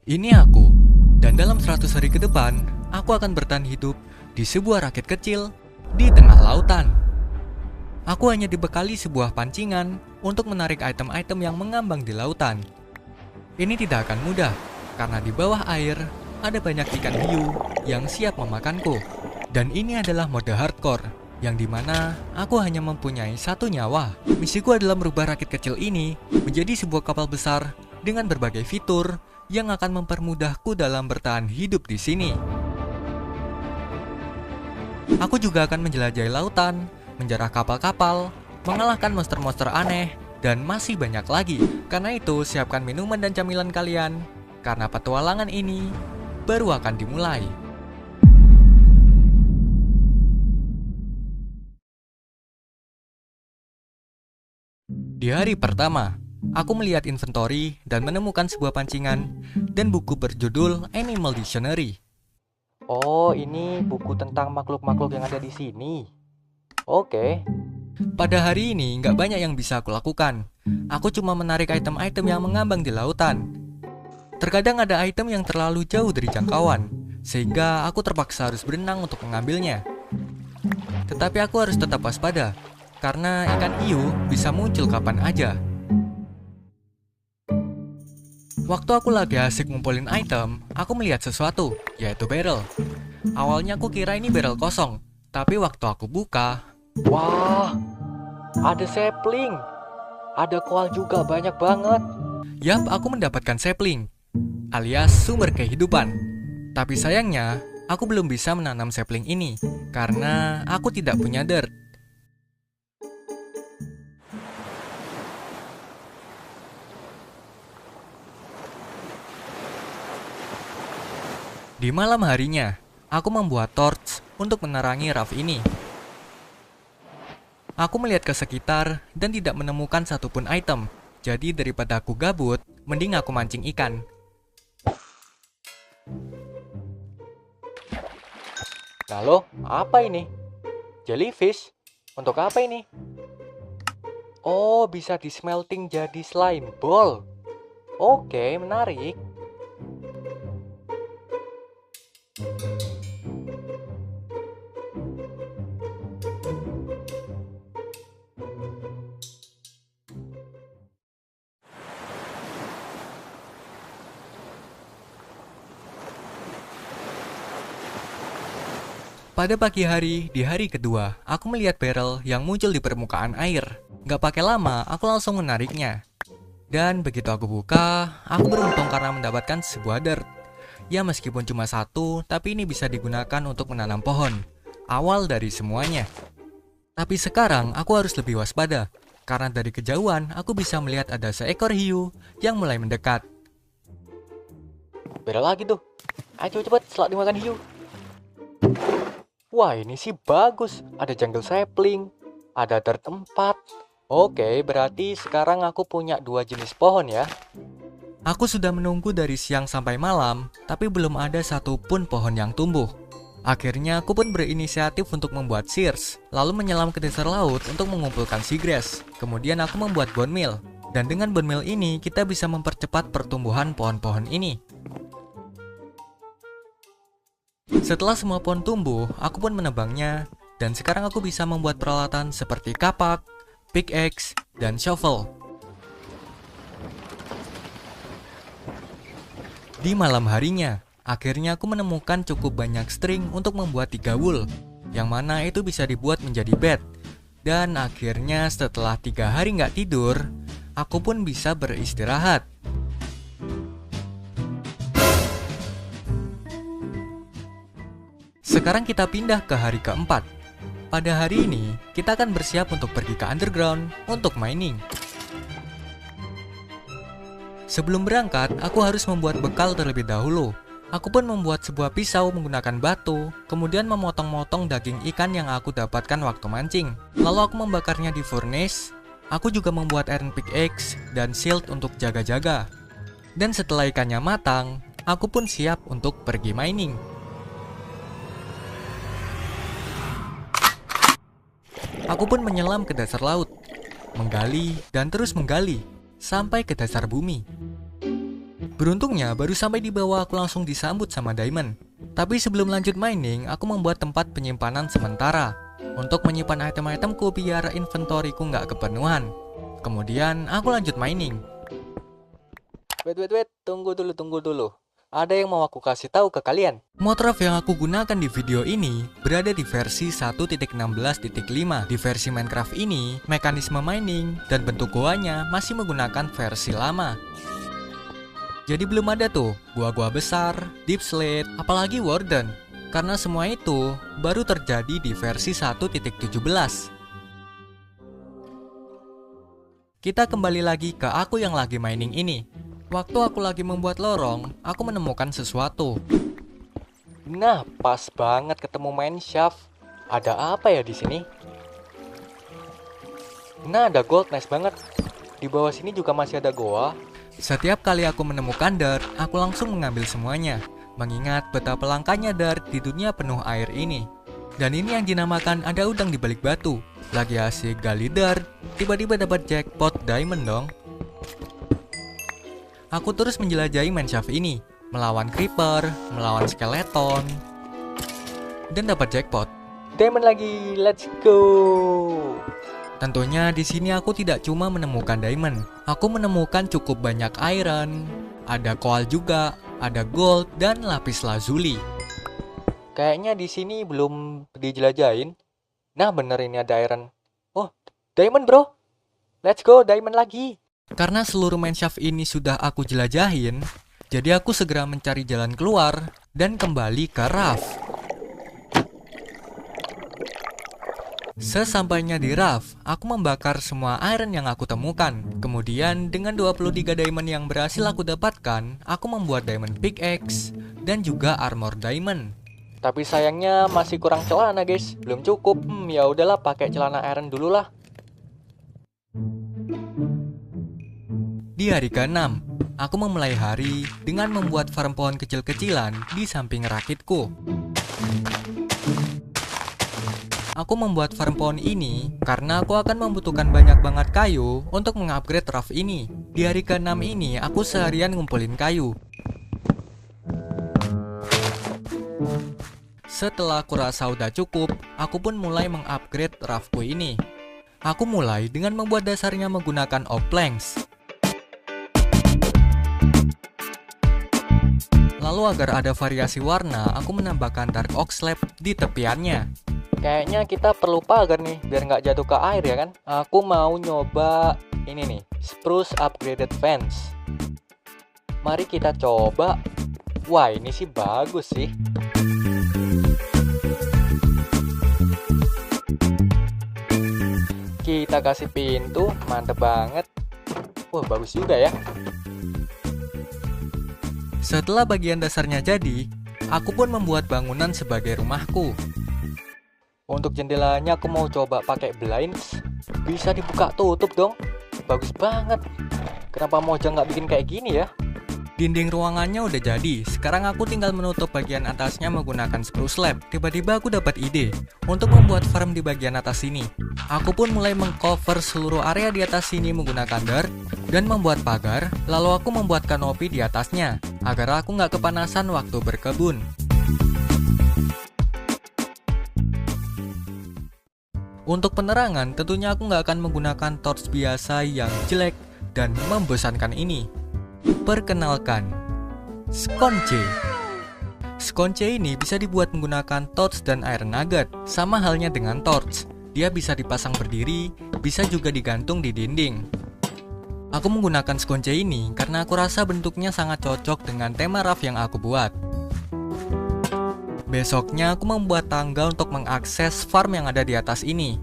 Ini aku, dan dalam 100 hari ke depan, aku akan bertahan hidup di sebuah rakit kecil di tengah lautan. Aku hanya dibekali sebuah pancingan untuk menarik item-item yang mengambang di lautan. Ini tidak akan mudah, karena di bawah air ada banyak ikan hiu yang siap memakanku. Dan ini adalah mode hardcore, yang dimana aku hanya mempunyai satu nyawa. Misiku adalah merubah rakit kecil ini menjadi sebuah kapal besar dengan berbagai fitur yang akan mempermudahku dalam bertahan hidup di sini. Aku juga akan menjelajahi lautan, menjarah kapal-kapal, mengalahkan monster-monster aneh, dan masih banyak lagi. Karena itu, siapkan minuman dan camilan kalian, karena petualangan ini baru akan dimulai. Di hari pertama, aku melihat inventory dan menemukan sebuah pancingan dan buku berjudul Animal Dictionary. Oh, ini buku tentang makhluk-makhluk yang ada di sini. Oke. Pada hari ini, nggak banyak yang bisa aku lakukan. Aku cuma menarik item-item yang mengambang di lautan. Terkadang ada item yang terlalu jauh dari jangkauan, sehingga aku terpaksa harus berenang untuk mengambilnya. Tetapi aku harus tetap waspada, karena ikan hiu bisa muncul kapan aja. Waktu aku lagi asik ngumpulin item, aku melihat sesuatu, yaitu barrel. Awalnya aku kira ini barrel kosong, tapi waktu aku buka, Wah, ada sapling. Ada koal juga banyak banget. yap, aku mendapatkan sapling, alias sumber kehidupan. Tapi sayangnya, aku belum bisa menanam sapling ini, karena aku tidak punya dirt. Di malam harinya, aku membuat torch untuk menerangi raft ini. Aku melihat ke sekitar dan tidak menemukan satupun item. Jadi daripada aku gabut, mending aku mancing ikan. Lalu, apa ini? Jellyfish? Untuk apa ini? Oh, bisa di smelting jadi slime ball. Oke, menarik. Pada pagi hari, di hari kedua, aku melihat barrel yang muncul di permukaan air. Gak pakai lama, aku langsung menariknya. Dan begitu aku buka, aku beruntung karena mendapatkan sebuah dirt. Ya meskipun cuma satu, tapi ini bisa digunakan untuk menanam pohon. Awal dari semuanya. Tapi sekarang aku harus lebih waspada. Karena dari kejauhan, aku bisa melihat ada seekor hiu yang mulai mendekat. Beda lagi tuh. Ayo cepet, setelah dimakan hiu. Wah, ini sih bagus. Ada jungle sapling. Ada dirt 4. Oke, berarti sekarang aku punya 2 jenis pohon ya. Aku sudah menunggu dari siang sampai malam, tapi belum ada satupun pohon yang tumbuh. Akhirnya aku pun berinisiatif untuk membuat shears, lalu menyelam ke dasar laut untuk mengumpulkan seagrass. Kemudian aku membuat bone meal, dan dengan bone meal ini kita bisa mempercepat pertumbuhan pohon-pohon ini. Setelah semua pohon tumbuh, aku pun menebangnya, dan sekarang aku bisa membuat peralatan seperti kapak, pickaxe, dan shovel. Di malam harinya, akhirnya aku menemukan cukup banyak string untuk membuat 3 wool, yang mana itu bisa dibuat menjadi bed. Dan akhirnya setelah 3 hari nggak tidur, aku pun bisa beristirahat. Sekarang kita pindah ke hari keempat. Pada hari ini, kita akan bersiap untuk pergi ke underground untuk mining. Sebelum berangkat, aku harus membuat bekal terlebih dahulu. Aku pun membuat sebuah pisau menggunakan batu, kemudian memotong-motong daging ikan yang aku dapatkan waktu mancing. Lalu aku membakarnya di furnace. Aku juga membuat iron pickaxe dan shield untuk jaga-jaga. Dan setelah ikannya matang, aku pun siap untuk pergi mining. Aku pun menyelam ke dasar laut, menggali dan terus menggali, sampai ke dasar bumi. Beruntungnya baru sampai di bawah aku langsung disambut sama diamond. Tapi sebelum lanjut mining, aku membuat tempat penyimpanan sementara untuk menyimpan item-itemku biar inventoriku nggak kepenuhan. Kemudian aku lanjut mining. Wait, tunggu dulu. Ada yang mau aku kasih tahu ke kalian. Modcraft yang aku gunakan di video ini berada di versi 1.16.5. Di versi Minecraft ini, mekanisme mining dan bentuk goanya masih menggunakan versi lama. Jadi belum ada tuh gua-gua besar, deep slate, apalagi warden. Karena semua itu baru terjadi di versi 1.17. Kita kembali lagi ke aku yang lagi mining ini. Waktu aku lagi membuat lorong, aku menemukan sesuatu. Nah, pas banget ketemu mine shaft. Ada apa ya di sini? Nah, ada gold, nice banget. Di bawah sini juga masih ada goa. Setiap kali aku menemukan dirt, aku langsung mengambil semuanya. Mengingat betapa langkanya dirt di dunia penuh air ini. Dan ini yang dinamakan ada udang di balik batu. Lagi asik gali dirt, tiba-tiba dapat jackpot diamond dong. Aku terus menjelajahi mineshaft ini, melawan creeper, melawan skeleton, dan dapat jackpot. Diamond lagi, let's go. Tentunya di sini aku tidak cuma menemukan diamond, aku menemukan cukup banyak iron, ada coal juga, ada gold dan lapis lazuli. Kayaknya di sini belum dijelajahin. Nah, bener ini ada iron. Oh, diamond bro. Let's go, diamond lagi. Karena seluruh mineshaft ini sudah aku jelajahin, jadi aku segera mencari jalan keluar dan kembali ke raft. Sesampainya di raft, aku membakar semua iron yang aku temukan. Kemudian dengan 23 diamond yang berhasil aku dapatkan, aku membuat diamond pickaxe dan juga armor diamond. Tapi sayangnya masih kurang celana guys, belum cukup. Ya udahlah, pakai celana iron dulu lah. Di hari ke-6, aku memulai hari dengan membuat farm pohon kecil-kecilan di samping rakitku. Aku membuat farm pohon ini karena aku akan membutuhkan banyak banget kayu untuk mengupgrade raft ini. Di hari ke-6 ini, aku seharian ngumpulin kayu. Setelah aku rasa udah cukup, aku pun mulai mengupgrade raftku ini. Aku mulai dengan membuat dasarnya menggunakan oak planks. Lalu agar ada variasi warna, aku menambahkan dark oak slab di tepiannya. Kayaknya kita perlu pagar nih, biar nggak jatuh ke air ya kan. Aku mau nyoba ini nih, spruce upgraded fence. Mari kita coba. Wah, ini sih bagus sih. Kita kasih pintu, mantep banget. Wah, bagus juga ya. Setelah bagian dasarnya jadi, aku pun membuat bangunan sebagai rumahku. Untuk jendelanya aku mau coba pakai blinds. Bisa dibuka tutup dong. Bagus banget. Kenapa Mojang nggak bikin kayak gini ya? Dinding ruangannya udah jadi, sekarang aku tinggal menutup bagian atasnya menggunakan spruce slab. Tiba-tiba aku dapat ide untuk membuat farm di bagian atas sini. Aku pun mulai mengcover seluruh area di atas sini menggunakan dirt dan membuat pagar, lalu aku membuat kanopi di atasnya agar aku nggak kepanasan waktu berkebun. Untuk penerangan, tentunya aku nggak akan menggunakan torch biasa yang jelek dan membosankan ini. Perkenalkan, sconce. Sconce ini bisa dibuat menggunakan torch dan iron nugget. Sama halnya dengan torch, dia bisa dipasang berdiri, bisa juga digantung di dinding. Aku menggunakan sconce ini karena aku rasa bentuknya sangat cocok dengan tema raft yang aku buat. Besoknya aku membuat tangga untuk mengakses farm yang ada di atas ini.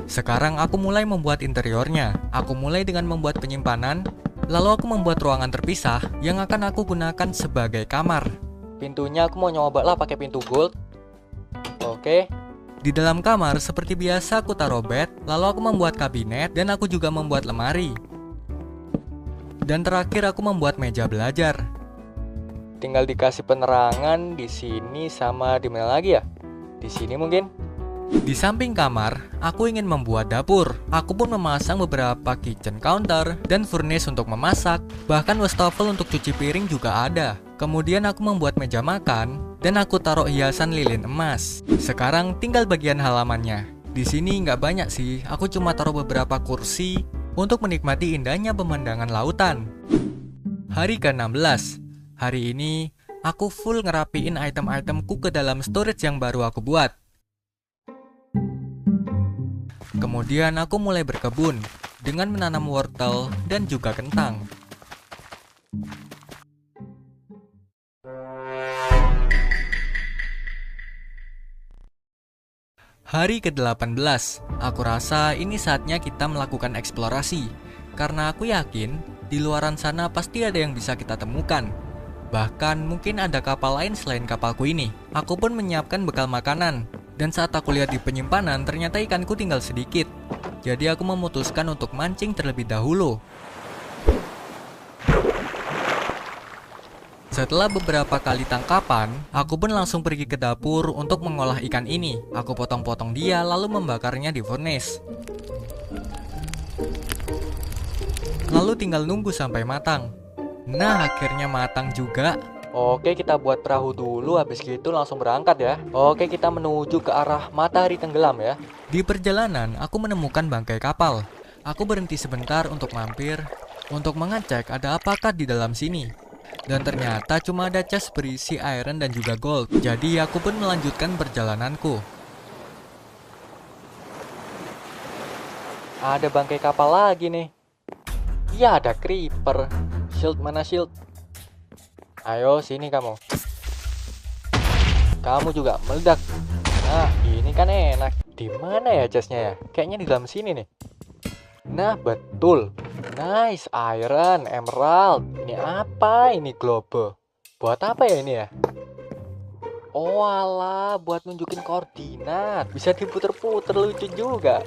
Sekarang aku mulai membuat interiornya. Aku mulai dengan membuat penyimpanan, lalu aku membuat ruangan terpisah yang akan aku gunakan sebagai kamar. Pintunya aku mau nyoba lah pakai pintu gold. Oke. Di dalam kamar seperti biasa aku taruh bed, lalu aku membuat kabinet dan aku juga membuat lemari. Dan terakhir aku membuat meja belajar. Tinggal dikasih penerangan di sini sama di mana lagi ya? Di sini mungkin. Di samping kamar, aku ingin membuat dapur. Aku pun memasang beberapa kitchen counter dan furnace untuk memasak. Bahkan wastafel untuk cuci piring juga ada. Kemudian aku membuat meja makan dan aku taruh hiasan lilin emas. Sekarang tinggal bagian halamannya. Di sini nggak banyak sih, aku cuma taruh beberapa kursi untuk menikmati indahnya pemandangan lautan. Hari ke-16. Hari ini, aku full ngerapiin item-itemku ke dalam storage yang baru aku buat. Kemudian aku mulai berkebun dengan menanam wortel dan juga kentang. Hari ke-18, aku rasa ini saatnya kita melakukan eksplorasi. Karena aku yakin, di luaran sana pasti ada yang bisa kita temukan. Bahkan mungkin ada kapal lain selain kapalku ini. Aku pun menyiapkan bekal makanan. Dan saat aku lihat di penyimpanan, ternyata ikanku tinggal sedikit. Jadi aku memutuskan untuk mancing terlebih dahulu. Setelah beberapa kali tangkapan, aku pun langsung pergi ke dapur untuk mengolah ikan ini. Aku potong-potong dia lalu membakarnya di furnace. Lalu tinggal nunggu sampai matang. Nah, akhirnya matang juga. Oke, kita buat perahu dulu, habis gitu langsung berangkat ya. Oke, kita menuju ke arah matahari tenggelam ya. Di perjalanan, aku menemukan bangkai kapal. Aku berhenti sebentar untuk mampir, untuk mengecek ada apakah di dalam sini. Dan ternyata cuma ada chest berisi iron dan juga gold. Jadi aku pun melanjutkan perjalananku. Ada bangkai kapal lagi nih. Ya, ada creeper. Shield mana shield? Ayo sini kamu. Kamu juga meledak. Nah, ini kan enak. Di mana ya chestnya ya? Kayaknya di dalam sini nih. Nah, betul. Nice, iron, emerald. Ini apa? Ini globe. Buat apa ya ini ya? Oh alah, buat nunjukin koordinat. Bisa diputer-puter, lucu juga.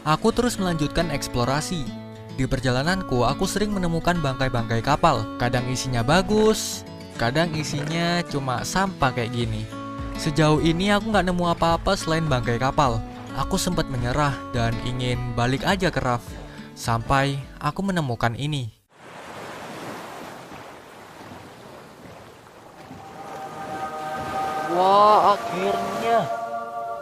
Aku terus melanjutkan eksplorasi. Di perjalananku, aku sering menemukan bangkai-bangkai kapal. Kadang isinya bagus, kadang isinya cuma sampah kayak gini. Sejauh ini aku nggak nemu apa-apa selain bangkai kapal. Aku sempat menyerah dan ingin balik aja ke raft. Sampai aku menemukan ini. Wah,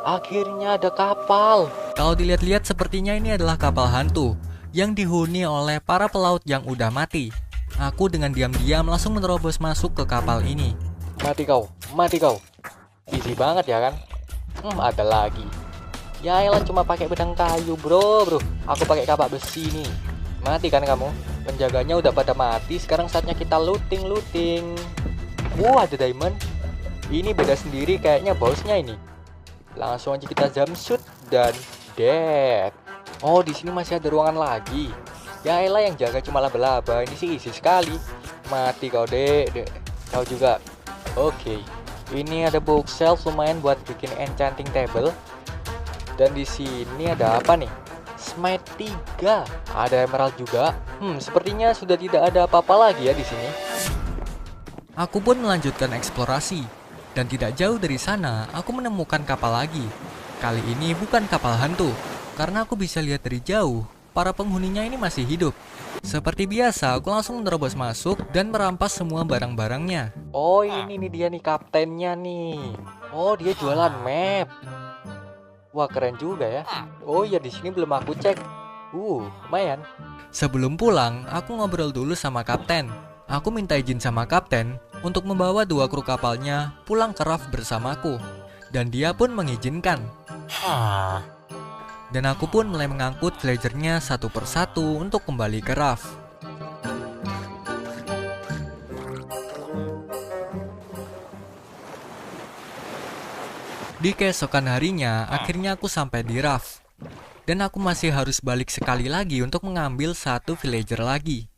akhirnya ada kapal. Kalau dilihat-lihat sepertinya ini adalah kapal hantu yang dihuni oleh para pelaut yang udah mati. Aku dengan diam-diam langsung menerobos masuk ke kapal ini. Mati kau. Easy banget ya kan? Ada lagi. Ya elah, cuma pakai pedang kayu bro. Aku pakai kapak besi nih. Mati kan kamu? Penjaganya udah pada mati. Sekarang saatnya kita looting. Wah, ada diamond. Ini beda sendiri kayaknya bosnya ini. Langsung aja kita jumpsuit dan dead. Oh, di sini masih ada ruangan lagi. Ya elah, yang jaga cuma laba-laba. Ini sih easy sekali. Mati kau, dek. Kau juga. Oke. Ini ada bookshelf lumayan buat bikin enchanting table. Dan di sini ada apa nih? Smite 3. Ada emerald juga. Sepertinya sudah tidak ada apa-apa lagi ya di sini. Aku pun melanjutkan eksplorasi. Dan tidak jauh dari sana, aku menemukan kapal lagi. Kali ini bukan kapal hantu, karena aku bisa lihat dari jauh, para penghuninya ini masih hidup. Seperti biasa, aku langsung menerobos masuk dan merampas semua barang-barangnya. Oh, ini nih dia nih kaptennya nih. Oh, dia jualan map. Wah, keren juga ya. Oh iya, di sini belum aku cek. Lumayan. Sebelum pulang, aku ngobrol dulu sama kapten. Aku minta izin sama kapten untuk membawa 2 kru kapalnya pulang ke raft bersamaku. Dan dia pun mengizinkan. Dan aku pun mulai mengangkut villagernya satu persatu untuk kembali ke raft. Di keesokan harinya, akhirnya aku sampai di raft. Dan aku masih harus balik sekali lagi untuk mengambil 1 villager lagi.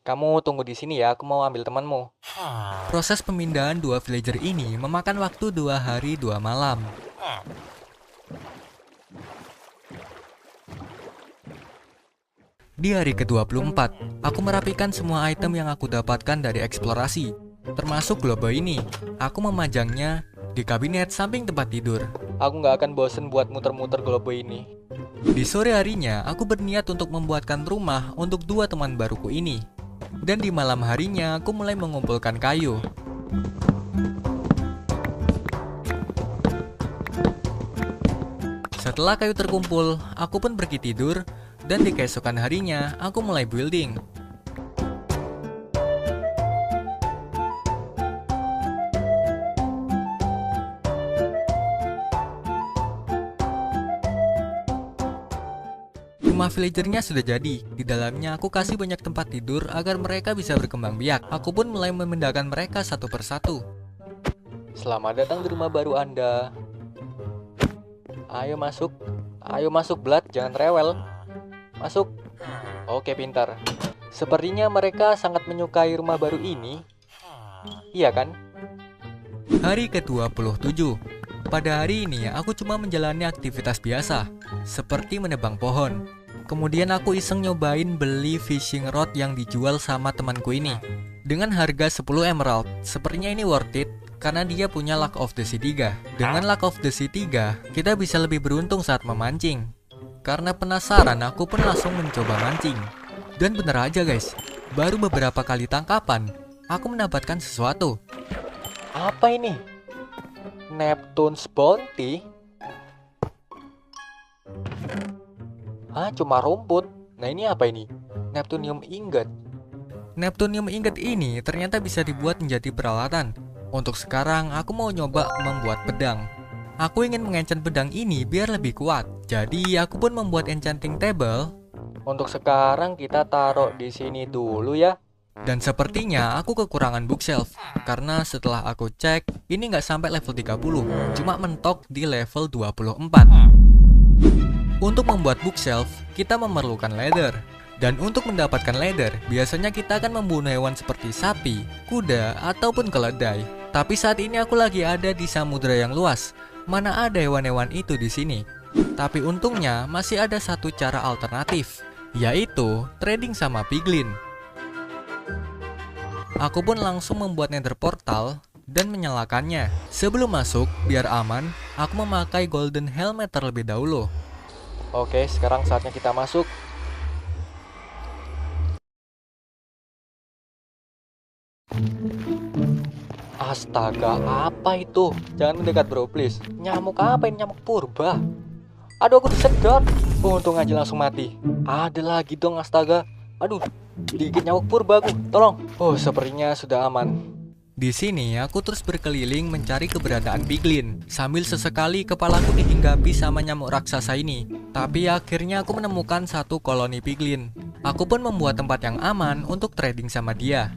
Kamu tunggu di sini ya, aku mau ambil temanmu. Proses pemindahan 2 villager ini memakan waktu 2 hari 2 malam. Di hari ke-24, aku merapikan semua item yang aku dapatkan dari eksplorasi, termasuk globe ini. Aku memajangnya di kabinet samping tempat tidur. Aku nggak akan bosen buat muter-muter globe ini. Di sore harinya, aku berniat untuk membuatkan rumah untuk dua teman baruku ini. Dan di malam harinya, aku mulai mengumpulkan kayu. Setelah kayu terkumpul, aku pun pergi tidur. Dan di keesokan harinya, aku mulai building. Rumah villagernya sudah jadi. Di dalamnya aku kasih banyak tempat tidur agar mereka bisa berkembang biak. Aku pun mulai memindahkan mereka satu persatu. Selamat datang di rumah baru Anda. Ayo masuk Blood, jangan rewel. Masuk. Oke, pintar. Sepertinya mereka sangat menyukai rumah baru ini. Iya kan? Hari ke-27. Pada hari ini aku cuma menjalani aktivitas biasa, seperti menebang pohon. Kemudian aku iseng nyobain beli fishing rod yang dijual sama temanku ini. Dengan harga 10 emerald, sepertinya ini worth it karena dia punya Luck of the Sea 3. Dengan Luck of the Sea 3, kita bisa lebih beruntung saat memancing. Karena penasaran, aku pun langsung mencoba mancing. Dan bener aja guys, baru beberapa kali tangkapan, aku mendapatkan sesuatu. Apa ini? Neptune's Bounty? Hah, cuma rumput. Nah ini apa ini? Neptunium Ingot. Neptunium Ingot ini ternyata bisa dibuat menjadi peralatan. Untuk sekarang, aku mau nyoba membuat pedang. Aku ingin mengenchant pedang ini biar lebih kuat. Jadi, aku pun membuat enchanting table. Untuk sekarang kita taruh di sini dulu ya. Dan sepertinya aku kekurangan bookshelf. Karena setelah aku cek, ini nggak sampai level 30. Cuma mentok di level 24. Untuk membuat bookshelf, kita memerlukan leather. Dan untuk mendapatkan leather, biasanya kita akan membunuh hewan seperti sapi, kuda, ataupun keledai. Tapi saat ini aku lagi ada di samudera yang luas. Mana ada hewan-hewan itu di sini? Tapi untungnya masih ada satu cara alternatif, yaitu trading sama piglin. Aku pun langsung membuat nether portal dan menyalakannya. Sebelum masuk, biar aman, aku memakai golden helmet terlebih dahulu. Oke, sekarang saatnya kita masuk. Astaga, apa itu? Jangan mendekat bro, please. Nyamuk apa ini? Nyamuk purba. Aduh, aku disedot. Untung aja langsung mati. Ada lagi dong, astaga. Aduh, digigit nyamuk purba aku. Tolong. Oh, sepertinya sudah aman. Di sini aku terus berkeliling mencari keberadaan piglin. Sambil sesekali kepalaku dihinggapi sama nyamuk raksasa ini. Tapi akhirnya aku menemukan satu koloni piglin. Aku pun membuat tempat yang aman untuk trading sama dia.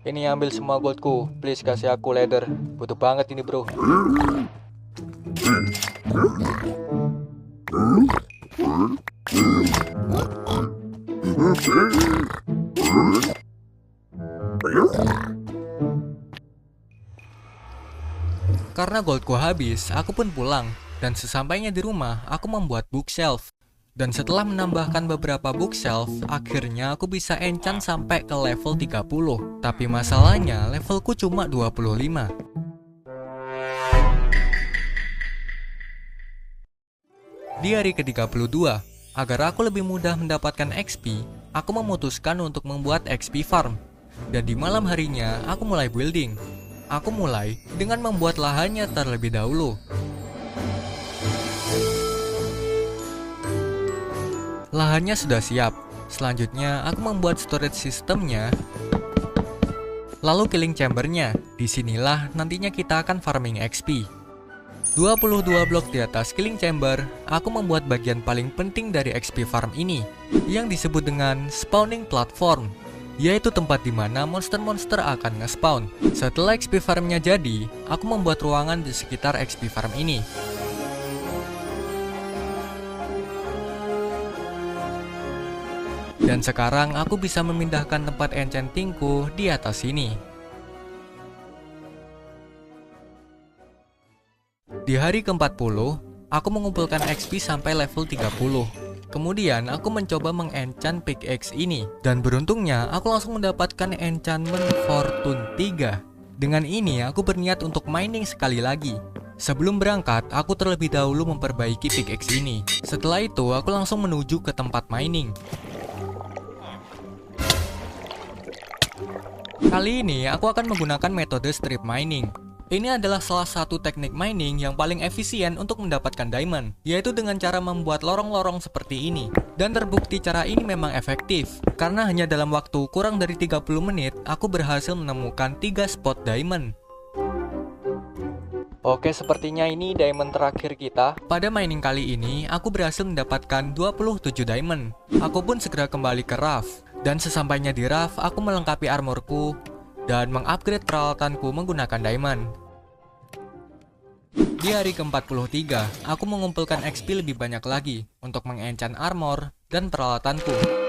Ini ambil semua goldku. Please kasih aku leather. Butuh banget ini bro. Karena goldku habis, aku pun pulang. Dan sesampainya di rumah, aku membuat bookshelf. Dan setelah menambahkan beberapa bookshelf, akhirnya aku bisa enchant sampai ke level 30. Tapi masalahnya, levelku cuma 25. Di hari ke-32, agar aku lebih mudah mendapatkan XP, aku memutuskan untuk membuat XP farm. Dan di malam harinya, aku mulai building. Aku mulai dengan membuat lahannya terlebih dahulu. Lahannya sudah siap. Selanjutnya, aku membuat storage sistemnya. Lalu killing chambernya. Disinilah nantinya kita akan farming XP. 22 blok di atas killing chamber, aku membuat bagian paling penting dari XP farm ini, yang disebut dengan spawning platform, yaitu tempat di mana monster-monster akan nge-spawn. Setelah XP farmnya jadi, aku membuat ruangan di sekitar XP farm ini. Dan sekarang aku bisa memindahkan tempat enchantingku di atas sini. Di hari ke-40, aku mengumpulkan XP sampai level 30. Kemudian aku mencoba mengenchant pickaxe ini. Dan beruntungnya aku langsung mendapatkan enchantment Fortune 3. Dengan ini aku berniat untuk mining sekali lagi. Sebelum berangkat, aku terlebih dahulu memperbaiki pickaxe ini. Setelah itu, aku langsung menuju ke tempat mining. Kali ini, aku akan menggunakan metode strip mining. Ini adalah salah satu teknik mining yang paling efisien untuk mendapatkan diamond, yaitu dengan cara membuat lorong-lorong seperti ini. Dan terbukti cara ini memang efektif, karena hanya dalam waktu kurang dari 30 menit, aku berhasil menemukan 3 spot diamond. Oke, sepertinya ini diamond terakhir kita. Pada mining kali ini, aku berhasil mendapatkan 27 diamond. Aku pun segera kembali ke raft. Dan sesampainya di raft, aku melengkapi armorku dan mengupgrade peralatanku menggunakan diamond. Di hari ke-43, aku mengumpulkan XP lebih banyak lagi untuk mengenchant armor dan peralatanku.